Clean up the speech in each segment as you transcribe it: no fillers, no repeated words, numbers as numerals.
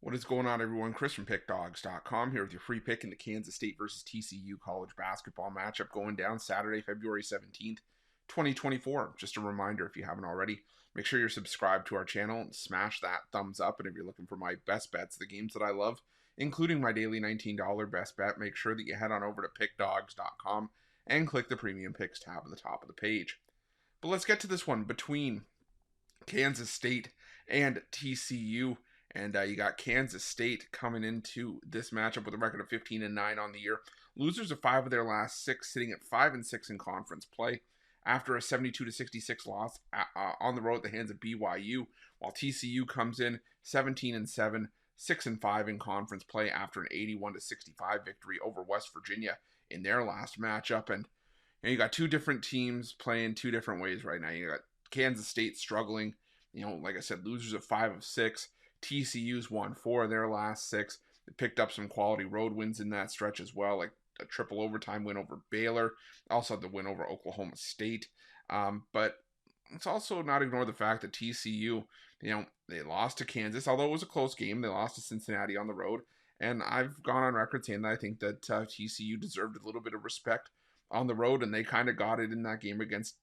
What is going on, everyone? Chris from Pickdawgz.com here with your free pick in the Kansas State versus TCU college basketball matchup going down Saturday, February 17th, 2024. Just a reminder, if you haven't already, make sure you're subscribed to our channel and smash that thumbs up. And if you're looking for my best bets, the games that I love, including my daily $19 best bet, make sure that you head on over to Pickdawgz.com and click the Premium Picks tab at the top of the page. But let's get to this one between Kansas State and TCU. And you got Kansas State coming into this matchup with a record of 15-9 on the year. Losers of 5 of their last 6, sitting at 5-6 in conference play after a 72-66 loss on the road at the hands of BYU, while TCU comes in 17-7, 6-5 in conference play after an 81-65 victory over West Virginia in their last matchup. And you got two different teams playing two different ways right now. You got Kansas State struggling, like I said, losers of 5 of 6. TCU's won 4 of their last 6. They picked up some quality road wins in that stretch as well, like a triple overtime win over Baylor. Also had the win over Oklahoma State. But let's also not ignore the fact that TCU, they lost to Kansas, although it was a close game. They lost to Cincinnati on the road. And I've gone on record saying that I think that TCU deserved a little bit of respect on the road, and they kind of got it in that game against,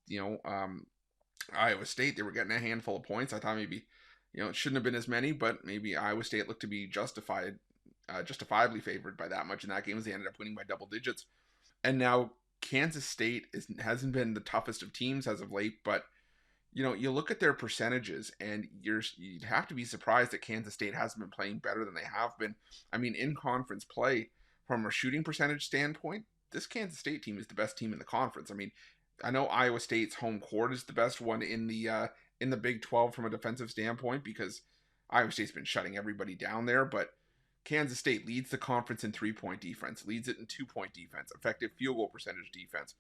Iowa State. They were getting a handful of points. I thought maybe it shouldn't have been as many, but maybe Iowa State looked to be justifiably favored by that much in that game as they ended up winning by double digits. And now Kansas State hasn't been the toughest of teams as of late, but you look at their percentages and you'd have to be surprised that Kansas State hasn't been playing better than they have been. I mean, in conference play, from a shooting percentage standpoint, this Kansas State team is the best team in the conference. I mean, I know Iowa State's home court is the best one in the Big 12 from a defensive standpoint because Iowa State's been shutting everybody down there, but Kansas State leads the conference in 3-point defense, leads it in 2-point defense, effective field goal percentage defense,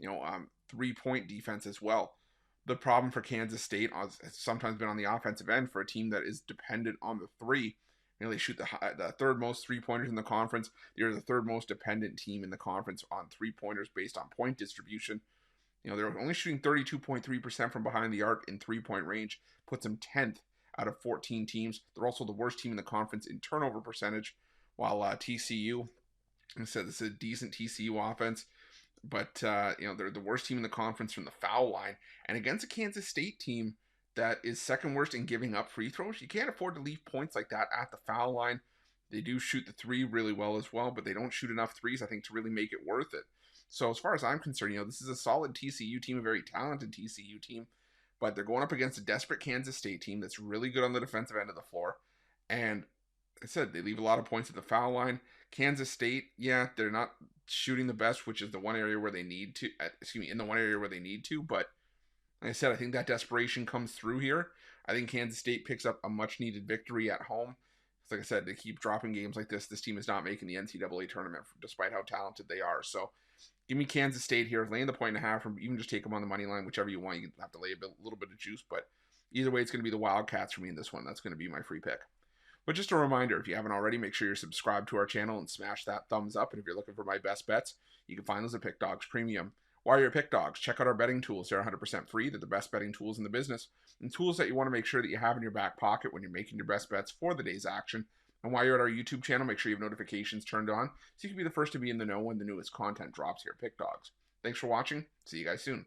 3-point defense as well. The problem for Kansas State has sometimes been on the offensive end for a team that is dependent on the three. They shoot the third most three-pointers in the conference. They're the third most dependent team in the conference on three-pointers based on point distribution. They're only shooting 32.3% from behind the arc in three-point range, puts them 10th out of 14 teams. They're also the worst team in the conference in turnover percentage, while TCU, like I said, this is a decent TCU offense, but they're the worst team in the conference from the foul line. And against a Kansas State team that is second worst in giving up free throws, you can't afford to leave points like that at the foul line. They do shoot the three really well as well, but they don't shoot enough threes, I think, to really make it worth it. So as far as I'm concerned, this is a solid TCU team, a very talented TCU team, but they're going up against a desperate Kansas State team that's really good on the defensive end of the floor. And like I said, they leave a lot of points at the foul line. Kansas State, they're not shooting the best, which is the one area where they need to, in the one area where they need to, but like I said, I think that desperation comes through here. I think Kansas State picks up a much needed victory at home. Like I said, they keep dropping games like this. This team is not making the NCAA tournament despite how talented they are. So give me Kansas State here, laying the 1.5, or even just take them on the money line, whichever you want. You have to lay a little bit of juice, but either way, it's going to be the Wildcats for me in this one. That's going to be my free pick. But just a reminder, if you haven't already, make sure you're subscribed to our channel and smash that thumbs up. And if you're looking for my best bets, you can find those at Pickdawgz Premium. While you're at Pickdawgz, check out our betting tools. They're 100% free. They're the best betting tools in the business, and tools that you want to make sure that you have in your back pocket when you're making your best bets for the day's action. And while you're at our YouTube channel, make sure you have notifications turned on so you can be the first to be in the know when the newest content drops here at Pickdawgz. Thanks for watching. See you guys soon.